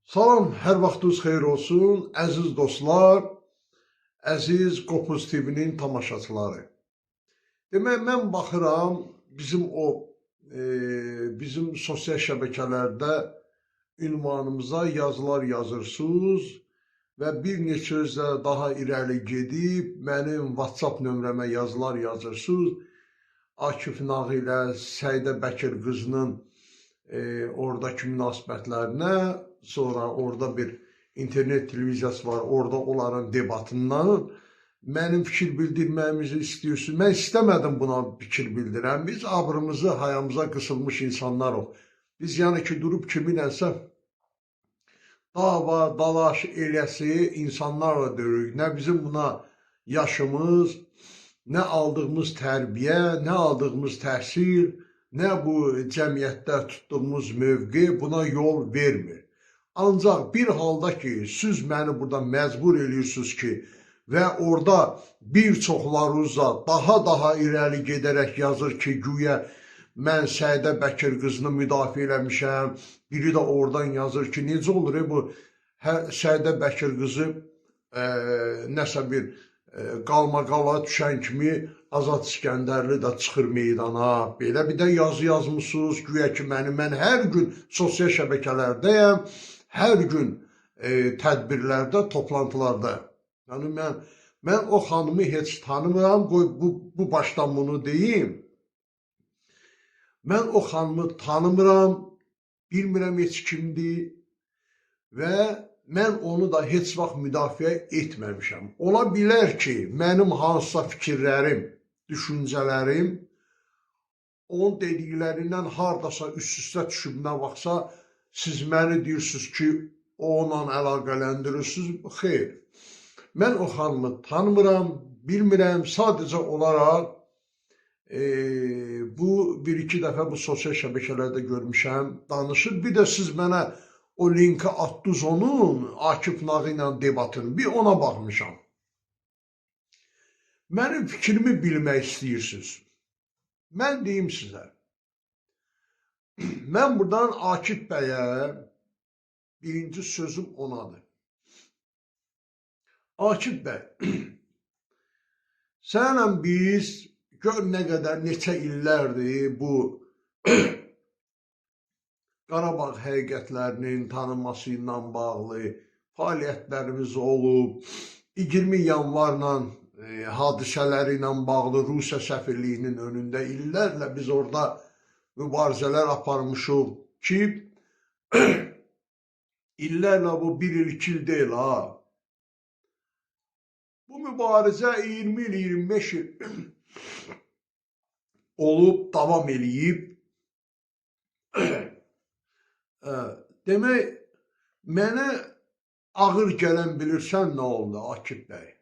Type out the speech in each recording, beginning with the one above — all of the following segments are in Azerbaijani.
Salam, hər vaxtınız xeyir olsun, əziz dostlar, əziz Qopuz TV-nin tamaşaçıları. Demək, mən baxıram, bizim sosial şəbəkələrdə ünvanımıza yazılar yazırsınız və bir neçə özlə daha irəli gedib, mənim WhatsApp nömrəmə yazılar yazırsınız. Akif Nağı ilə Səidə Bəkir qızının oradakı münasibətlərinə, sonra orada bir internet televiziyası var, orada onların debatından mənim fikir bildirməyimizi istəyirsiniz. Mən istəmədim buna fikir bildirəm. Biz abrımızı, hayamıza qısılmış insanlar o. Biz yəni ki, durub kiminləsə dava, dalaş eləsi insanlarla döyürük. Nə bizim buna yaşımız, nə aldığımız tərbiyə, nə aldığımız təhsil, nə bu cəmiyyətdə tutduğumuz mövqe buna yol vermir. Ancaq bir halda ki, siz məni burada məcbur edirsiniz ki, və orada bir çoxlarınızla daha irəli gedərək yazır ki, güya mən Səidə Bəkir qızını müdafiə eləmişəm, biri də oradan yazır ki, necə olur bu Səidə Bəkir qızı nəsə bir qalmaqala düşən kimi Azad İskəndərli də çıxır meydana. Belə bir də yazı yazmışsınız, güya ki mən hər gün sosial şəbəkələrdəyəm, hər gün tədbirlərdə, toplantılarda. Yəni mən o xanımı heç tanımıram, qoy bu başdan bunu deyim. Mən o xanımı tanımıram, bilmirəm heç kimdir və mən onu da heç vaxt müdafiə etməmişəm. Ola bilər ki, mənim hansısa fikirlərim, düşüncələrim onun dediklərindən hardasa üst-üstə düşüb nə vaxtsa siz məni deyirsiniz ki, onunla əlaqələndirirsiniz. Xeyr, mən o xanımı tanımıram, bilmirəm, sadəcə olaraq bu bir-iki dəfə bu sosial şəbəkələrdə görmüşəm, danışır. Bir də siz mənə o linki atdınız onun, Akif Nağı ilə debatını, bir ona baxmışam. Mənim fikrimi bilmək istəyirsiniz. Mən deyim sizə, mən buradan Akif bəyə birinci sözüm onadır. Akif bəy, sənlə biz gör nə qədər neçə illərdir bu Qarabağ həqiqətlərinin tanınması ilə bağlı fəaliyyətlərimiz olub. 20 yanvarla hadisələri ilə bağlı Rusiya səfirliyinin önündə illərlə biz orada mübarizələr aparmışıq ki, illərlə bu 1 il, 2 il deyil ha. Bu mübarizə 20 il, 25 il olub, davam eləyib. Demək, mənə ağır gələn bilirsən nə oldu Akif bəy?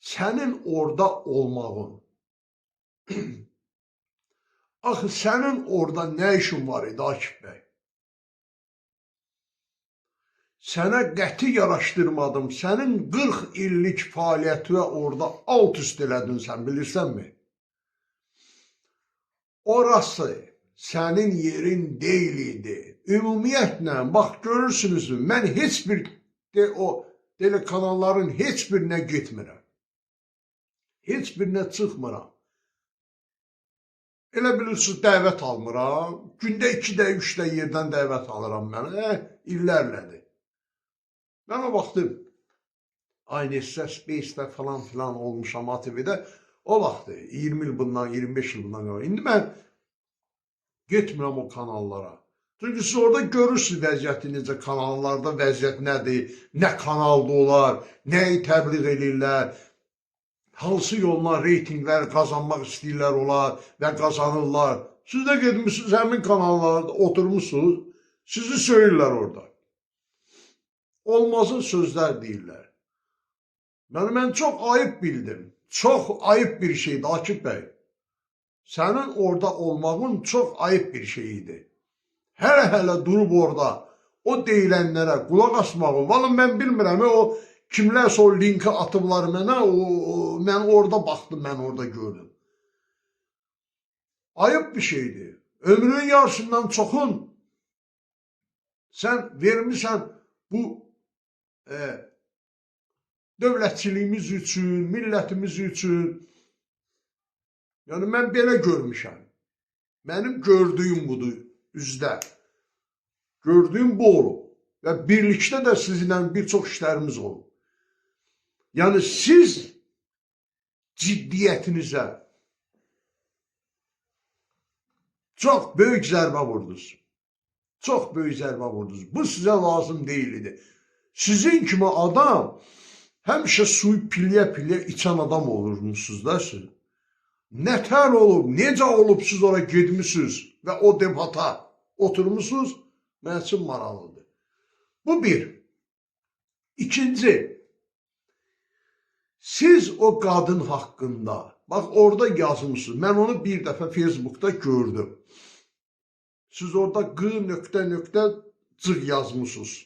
Sənin orada olmağın. Axı, sənin orada nə işin var idi Akif bəy? Sənə qəti yaraşdırmadım, sənin 40 illik fəaliyyəti orada alt üst elədin sən, bilirsənmi? Orası sənin yerin deyil idi. Ümumiyyətlə, bax görürsünüz, mən heç bir o telekanalların heç birinə getmirəm. Heç birinə çıxmıram. Elə bilirsiniz, dəvət almıram. Gündə 2-də, 3-də yerdən dəvət alıram mən. İllərlədir. Mən o vaxtı Aynesə, Space'də falan filan olmuşam ATV-də. O vaxtı 20 il bundan, 25 il bundan qabaq. İndi mən getmirəm o kanallara. Çünki siz orada görürsünüz vəziyyəti necə, kanallarda vəziyyət nədir, nə kanalda olar, nəyi təbliğ edirlər, hansı yolla reytinglər qazanmaq istəyirlər olar və qazanırlar. Siz də gedmişsiniz həmin kanallarda oturmuşsunuz, sizi söyürlər orada. Olmazın sözlər deyirlər. Mən çox ayıb bildim. Çox ayıb bir şeydi Akif bəy. Sənin orada olmağın çox ayıb bir şeyiydi. Hələ durub orada o deyilənlərə qulaq asmağın. Vallahi mən bilmirəm, o kimlərsə o linki atıblar mənə, mən orada baxdım, mən orada gördüm. Ayıb bir şeydir. Ömrünün yarısından çoxun Sən vermirsən bu dövlətçiliyimiz üçün, millətimiz üçün. Yəni mən belə görmüşəm. Mənim gördüyüm budur üzdə. Gördüyüm bu olub. Və birlikdə də sizinlə bir çox işlərimiz olub. Yəni siz ciddiyyətinizə çox böyük zərbə vurdunuz. Çox böyük zərbə vurdunuz. Bu sizə lazım deyil idi. Sizin kimi adam həmişə suyu pilyə-pilyə içən adam olurmuşsunuz da siz. Nətər olub, necə olub siz ora gedmişsiniz və o debata oturmuşsunuz, mən üçün maraqlıdır. Bu bir. İkinci, siz o qadın haqqında, bax orada yazmışsınız, mən onu bir dəfə Facebookda gördüm. Siz orada q.cıq yazmışsınız.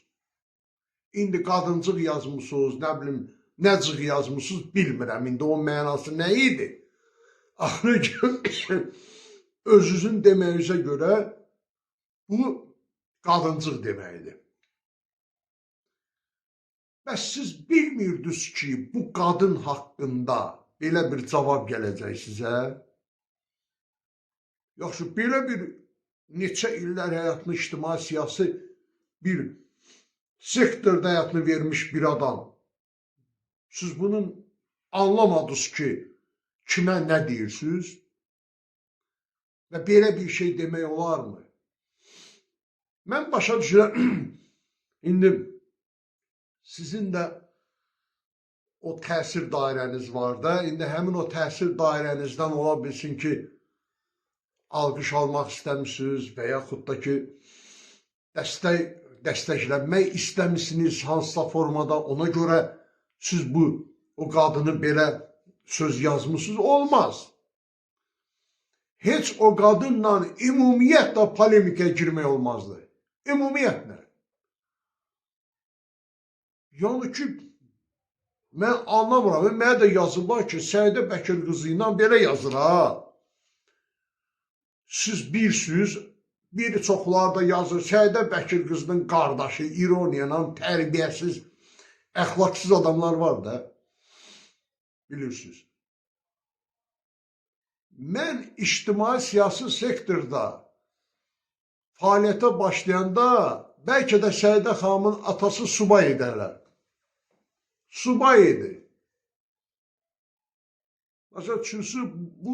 İndi qadıncıq yazmışsınız, nə bilim, nə cıq yazmışsınız, bilmirəm. İndi o mənası nə idi? Özünüzün deməyinizə görə bu qadıncıq deməkdir. Bəs siz bilmirdiniz ki, bu qadın haqqında belə bir cavab gələcək sizə? Yaxşı, belə bir neçə illər həyatını ictimai siyasi bir sektorda həyatını vermiş bir adam. Siz bunun anlamadınız ki, kimə nə deyirsiniz? Və belə bir şey demək olarmı? Mən başa düşürəm, indi sizin də o təsir dairəniz var da, indi həmin o təsir dairənizdən ola bilsin ki, alqış almaq istəmişsiniz və yaxud da ki, dəstəklənmək istəmişsiniz hansısa formada, ona görə siz o qadını belə söz yazmışsınız, olmaz. Heç o qadınla ümumiyyətlə polemikaya girmək olmazdı. Ümumiyyətlə. Yəni ki, mən anlamıram, mənə də yazıblar ki, Səidə Bəkir qızı ilə belə yazır, ha. Siz bilirsiniz, bir çoxlar da yazır, Səidə Bəkir qızının qardaşı, ironiyala, tərbiyəsiz, əxlaqsız adamlar var da. Bilirsiniz. Mən ictimai siyasi sektorda fəaliyyətə başlayanda bəlkə də Səidə xanımın atası subay edərlər. Subay idi. Məsələn, çünki bu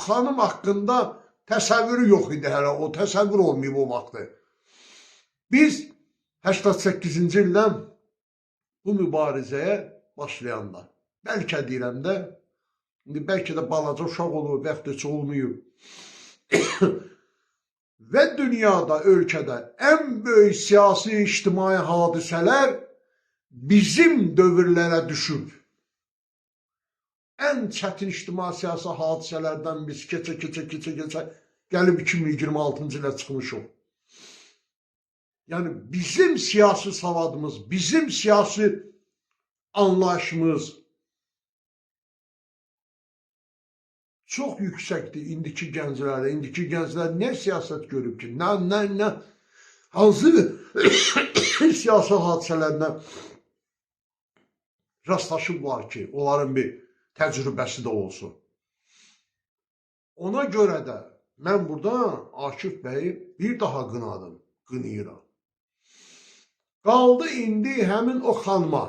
xanım haqqında təsəvvürü yox idi hələ, o təsəvvür olmayıb o vaxtı. Biz 88-ci ildən bu mübarizəyə başlayanda, bəlkə deyirəm də, indi bəlkə də balaca uşaq olur, bəxtə heç olmayıb. Və dünyada, ölkədə ən böyük siyasi, ictimai hadisələr bizim dövrlərə düşüb. Ən çətin ictimai siyasi hadisələrdən biz keçə gəlib 2026-cı ilə çıxmışıq. Yəni bizim siyasi savadımız, bizim siyasi anlayışımız çox yüksəkdir indiki gənclərdə. İndiki gənclər nə siyasət görüb ki, hansı siyasi hadisələrlə rastlaşıblar ki, onların bir təcrübəsi də olsun. Ona görə də mən burada Akif bəyi bir daha qınayıram. Qaldı indi həmin o xanıma,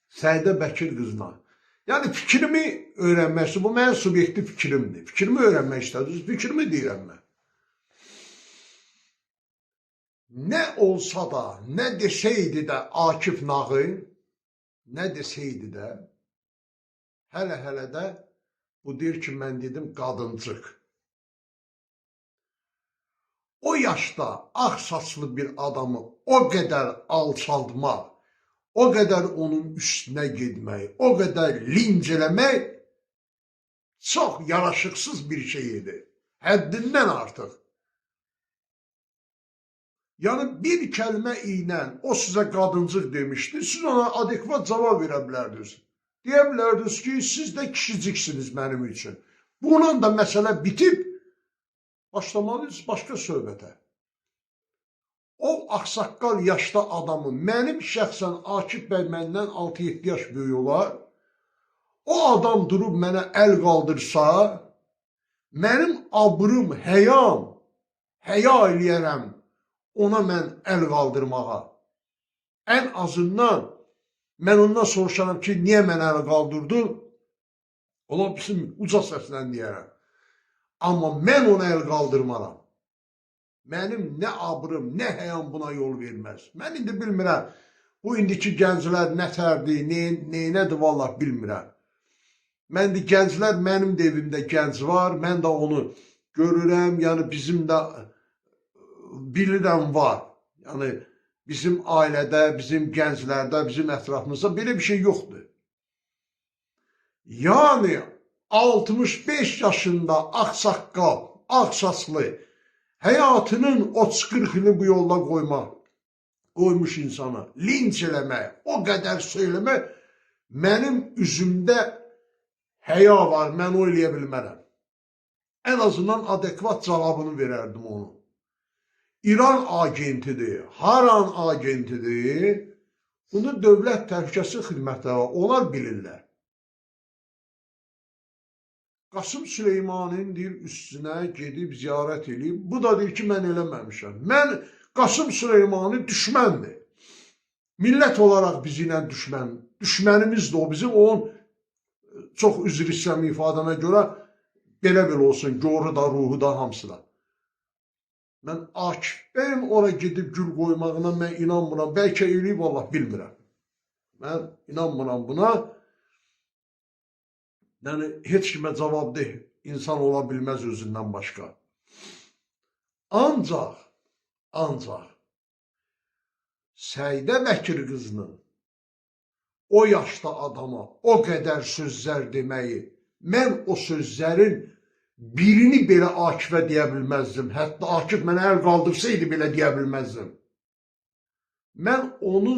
Səidə Bəkir qızına. Yəni fikrimi öyrənmək, bu mənim subyektiv fikrimdir. Fikrimi öyrənmək istədiniz, fikrimi deyirəm mən. Nə olsa da, nə desəydi də Akif Nağı, nə desəydi də, hələ də bu deyir ki, mən dedim qadıncıq. O yaşda ağ saçlı bir adamı o qədər alçaldmaq, o qədər onun üstünə getmək, o qədər linc eləmək çox yaraşıqsız bir şey idi. Həddindən artıq. Yəni bir kəlmə ilə o sizə qadıncıq demişdi, siz ona adekvat cavab verə bilərdiniz. Deyə bilərdiniz ki, siz də kişiciksiniz mənim üçün. Bununla da məsələ bitib, başlamalıyız başqa söhbətə. O ağsaqqal yaşda adamı, mənim şəxsən Akif bəy məndən 6-7 yaş böyük olar, o adam durub mənə əl qaldırsa, mənim abrım, həyam, həya eləyərəm ona mən əl qaldırmağa. Ən azından mən ondan soruşaram ki, niyə mənə əl qaldırdın? Ola bizim uca səslə deyərəm. Amma mən ona əl qaldırmaram. Mənim nə abrım, nə həyam buna yol verməz. Mən indi bilmirəm, bu indiki gənclər nətərdir, neynədir, vallah bilmirəm. Mən də gənclər, mənim də evimdə gənc var, mən də onu görürəm, yəni bizim də bilirəm var. Yəni bizim ailədə, bizim gənclərdə, bizim ətrafımızda belə bir şey yoxdur. Yəni 65 yaşında ağsaqqal, ağsaçlı, həyatının 30-40 ili bu yolda qoymuş insana linç eləmək, o qədər söyləmək, mənim üzümdə həya var, mən o eləyə bilmərəm. Ən azından adekvat cavabını verərdim onu. İran agentidir, haran agentidir, bunu dövlət təhlükəsizlik xidmətləri var, onlar bilirlər. Qasım Süleymanın deyir, üstünə gedib ziyarət edib. Bu da deyir ki, mən eləməmişəm. Mən Qasım Süleymanı düşməndir. Millət olaraq bizimlə düşmənimizdir o bizim. Onun çox üzr istəyirəm ifadəmə görə belə olsun, görü da, ruhu da, hamısı da. Mən Akif bəyim ora gedib gül qoymağına mən inanmıram. Bəlkə eləyib, vallahi bilmirəm. Mən inanmıram buna. Yəni, heç kimə cavabdeh insan ola bilməz özündən başqa. Ancaq Səidə Bəkir qızının o yaşda adama o qədər sözlər deməyi, mən o sözlərin birini belə Akifə deyə bilməzdim. Hətta Akif mənə əl qaldırsaydı belə deyə bilməzdim. Mən onu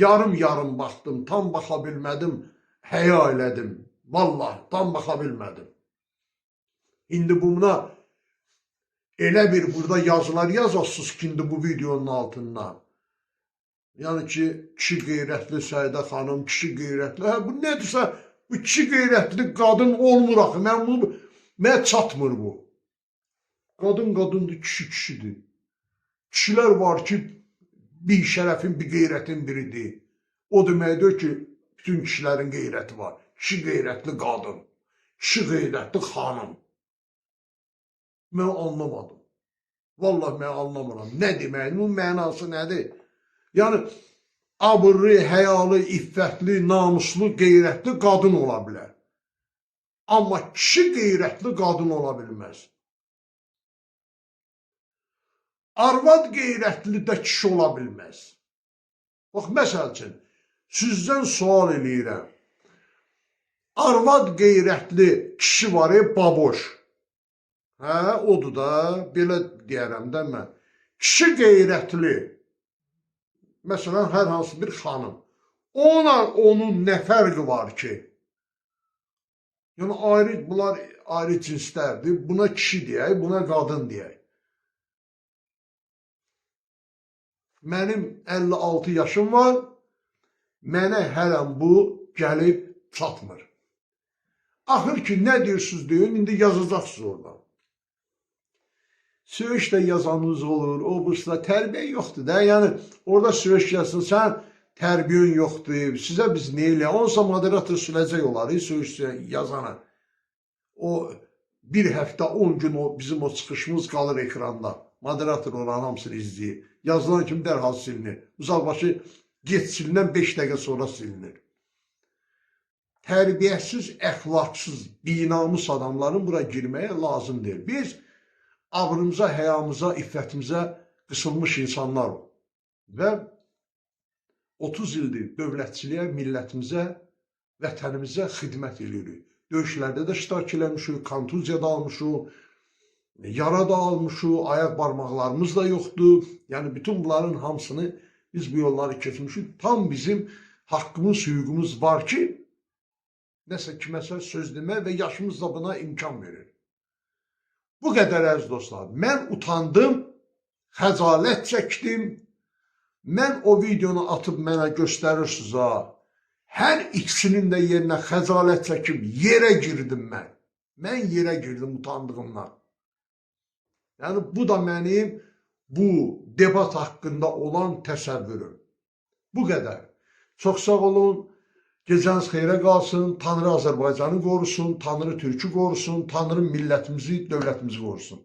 yarım baxdım, tam baxa bilmədim, həya elədim. Vallahi, tam baxa bilmədim. İndi buna elə bir burada yazılar yazasınız ki, indi bu videonun altından. Yəni ki, kişi qeyrətli Səidə xanım, kişi qeyrətli. Hə, bu nədirsə, bu kişi qeyrətli qadın olmur axı. Mənə çatmır bu. Qadın qadındır, kişi kişidir. Kişilər var ki, bir şərəfin, bir qeyrətin biridir. O deməkdir ki, bütün kişilərin qeyrəti var. Kişi qeyrətli qadın, kişi qeyrətli xanım. Mən anlamadım. Vallahi mən anlamıram. Nə demək, bunun mənası nədir? Yəni, abrlı, həyalı, iffətli, namuslu, qeyrətli qadın ola bilər. Amma kişi qeyrətli qadın ola bilməz. Arvad qeyrətli də kişi ola bilməz. Bax, məsəl üçün, sizdən sual eləyirəm. Arvad qeyrətli kişi var, baboş. Hə, odur da, belə deyərəm də mən. Kişi qeyrətli, məsələn, hər hansı bir xanım. Onun nə fərqi var ki? Yəni, bunlar ayrı cinslərdir. Buna kişi deyək, buna qadın deyək. Mənim 56 yaşım var, mənə hələm bu gəlib çatmır. Axır ki, nə deyirsiniz deyin, indi yazacaqsınız oradan. Söyüş də yazanınız olur, o bursda tərbiyə yoxdur da. Yəni, orada söyüş yazsın, sən tərbiyyən yoxdur, sizə biz nə eləyək? Onsa moderator süləcək olar, söyüş yazana. O, bir həftə, 10 gün bizim o çıxışımız qalır ekranda. Moderator olan hamısını izləyir. Yazılan kimi dərhal silinir. Uzaqbaşı geçindən 5 dəqiqə sonra silinir. Tərbiyəsiz, əxlaqsız, binamus adamların bura girməyə lazım deyil. Biz abrımıza, həyamıza, iffətimizə qısılmış insanlar və 30 ildir dövlətçiliyə, millətimizə, vətənimizə xidmət edirik. Döyüşlərdə də iştirak eləmişik, kontuziya da almışıq, yara da almışıq, ayaq barmaqlarımız da yoxdur. Yəni, bütün bunların hamısını biz bu yolları keçmişik. Tam bizim haqqımız, hüququmuz var ki, nəsə kiməsə söz demək və yaşımız da buna imkan verir. Bu qədər əziz dostlar. Mən utandım, xəcalət çəkdim. Mən o videonu atıb mənə göstərirsiniz ha. Hər ikisinin də yerinə xəcalət çəkib yerə girdim mən. Mən yerə girdim utandığımdan. Yəni bu da mənim bu debat haqqında olan təsəvvürüm. Bu qədər. Çox sağ olun. Gecəniz xeyrə qalsın. Tanrı Azərbaycanı qorusun, Tanrı Türkü qorusun, Tanrı millətimizi, dövlətimizi qorusun.